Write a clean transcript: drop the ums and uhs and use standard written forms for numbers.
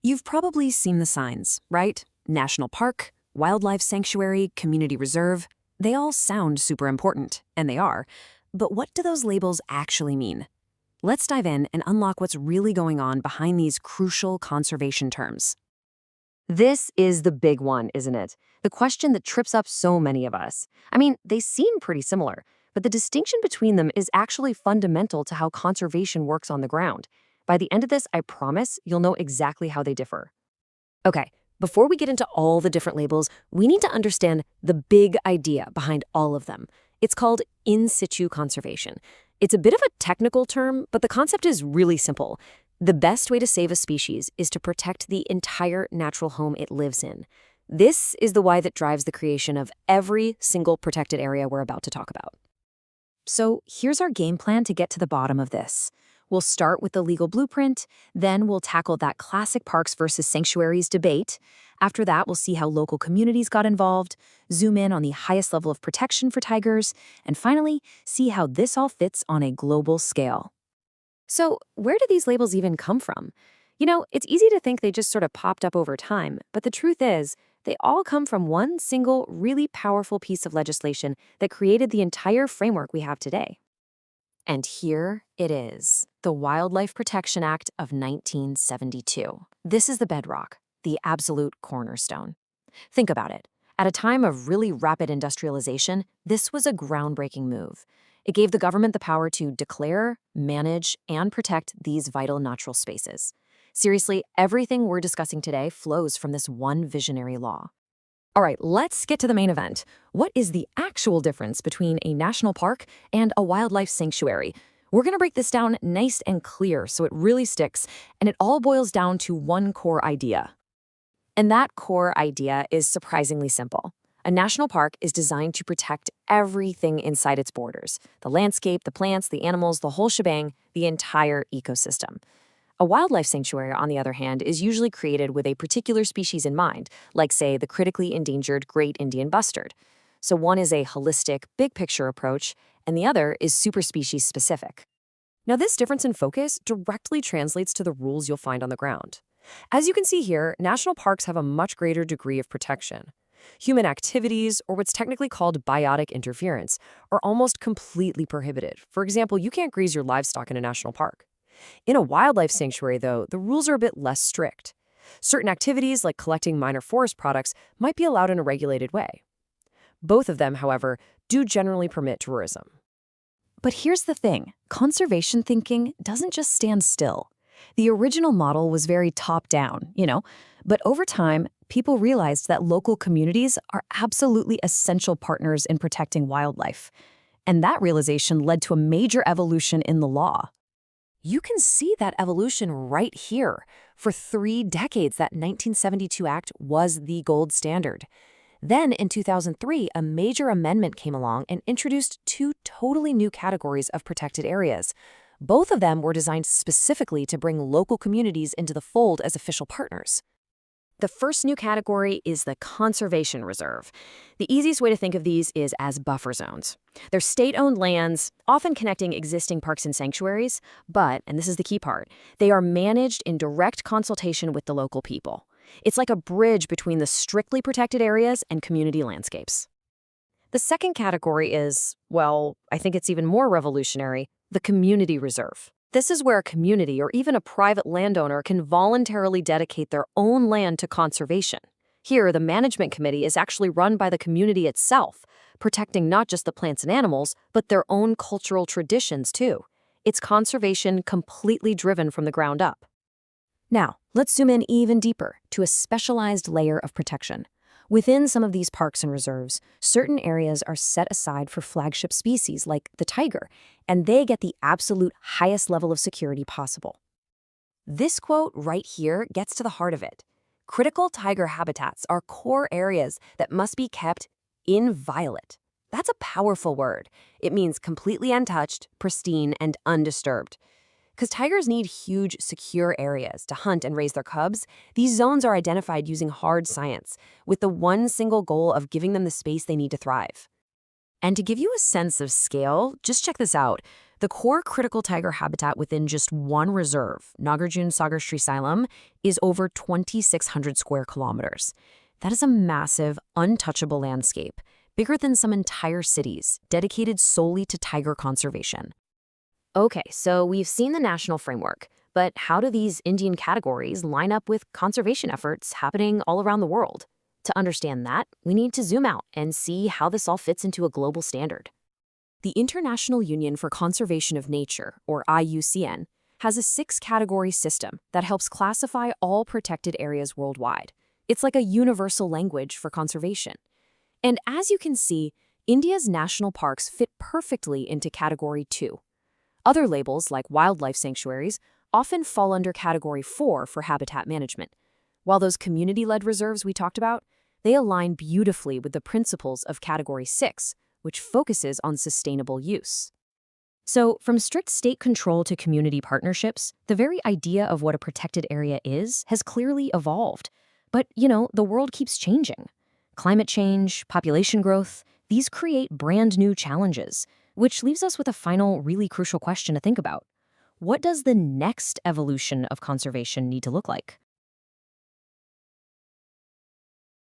You've probably seen the signs, right? National Park, Wildlife Sanctuary, Community Reserve. They all sound super important, and they are. But what do those labels actually mean? Let's dive in and unlock what's really going on behind these crucial conservation terms. This is the big one, isn't it? The question that trips up so many of us. I mean, they seem pretty similar, but the distinction between them is actually fundamental to how conservation works on the ground. By the end of this, I promise you'll know exactly how they differ. Okay, before we get into all the different labels, we need to understand the big idea behind all of them. It's called in situ conservation. It's a bit of a technical term, but the concept is really simple. The best way to save a species is to protect the entire natural home it lives in. This is the why that drives the creation of every single protected area we're about to talk about. So here's our game plan to get to the bottom of this. We'll start with the legal blueprint, then we'll tackle that classic parks versus sanctuaries debate. After that, we'll see how local communities got involved, zoom in on the highest level of protection for tigers, and finally, see how this all fits on a global scale. So, where do these labels even come from? You know, it's easy to think they just sort of popped up over time, but the truth is, they all come from one single, really powerful piece of legislation that created the entire framework we have today. And here it is, the Wildlife Protection Act of 1972. This is the bedrock, the absolute cornerstone. Think about it. At a time of really rapid industrialization, this was a groundbreaking move. It gave the government the power to declare, manage, and protect these vital natural spaces. Seriously, everything we're discussing today flows from this one visionary law. All right, let's get to the main event. What is the actual difference between a national park and a wildlife sanctuary? We're going to break this down nice and clear so it really sticks, and it all boils down to one core idea. And that core idea is surprisingly simple. A national park is designed to protect everything inside its borders: the landscape, the plants, the animals, the whole shebang, the entire ecosystem. A wildlife sanctuary, on the other hand, is usually created with a particular species in mind, like, say, the critically endangered great Indian bustard. So one is a holistic, big-picture approach, and the other is superspecies specific. Now, this difference in focus directly translates to the rules you'll find on the ground. As you can see here, national parks have a much greater degree of protection. Human activities, or what's technically called biotic interference, are almost completely prohibited. For example, you can't graze your livestock in a national park. In a wildlife sanctuary, though, the rules are a bit less strict. Certain activities, like collecting minor forest products, might be allowed in a regulated way. Both of them, however, do generally permit tourism. But here's the thing. Conservation thinking doesn't just stand still. The original model was very top-down, but over time, people realized that local communities are absolutely essential partners in protecting wildlife. And that realization led to a major evolution in the law. You can see that evolution right here. For 3 decades, that 1972 Act was the gold standard. Then, in 2003, a major amendment came along and introduced 2 totally new categories of protected areas. Both of them were designed specifically to bring local communities into the fold as official partners. The first new category is the conservation reserve. The easiest way to think of these is as buffer zones. They're state-owned lands, often connecting existing parks and sanctuaries, but, and this is the key part, they are managed in direct consultation with the local people. It's like a bridge between the strictly protected areas and community landscapes. The second category is, well, I think it's even more revolutionary, the community reserve. This is where a community or even a private landowner can voluntarily dedicate their own land to conservation. Here, the management committee is actually run by the community itself, protecting not just the plants and animals, but their own cultural traditions too. It's conservation completely driven from the ground up. Now, let's zoom in even deeper to a specialized layer of protection. Within some of these parks and reserves, certain areas are set aside for flagship species like the tiger, and they get the absolute highest level of security possible. This quote right here gets to the heart of it. Critical tiger habitats are core areas that must be kept inviolate. That's a powerful word. It means completely untouched, pristine, and undisturbed. Because tigers need huge, secure areas to hunt and raise their cubs, these zones are identified using hard science, with the one single goal of giving them the space they need to thrive. And to give you a sense of scale, just check this out. The core critical tiger habitat within just one reserve, Nagarjunsagar-Srisailam, is over 2,600 square kilometers. That is a massive, untouchable landscape, bigger than some entire cities, dedicated solely to tiger conservation. Okay, so we've seen the national framework, but how do these Indian categories line up with conservation efforts happening all around the world? To understand that, we need to zoom out and see how this all fits into a global standard. The International Union for Conservation of Nature, or IUCN, has a 6-category system that helps classify all protected areas worldwide. It's like a universal language for conservation. And as you can see, India's national parks fit perfectly into Category 2. Other labels, like Wildlife Sanctuaries, often fall under Category 4 for habitat management. While those community-led reserves we talked about, they align beautifully with the principles of Category 6, which focuses on sustainable use. So, from strict state control to community partnerships, the very idea of what a protected area is has clearly evolved. But, the world keeps changing. Climate change, population growth, these create brand new challenges, which leaves us with a final, really crucial question to think about. What does the next evolution of conservation need to look like?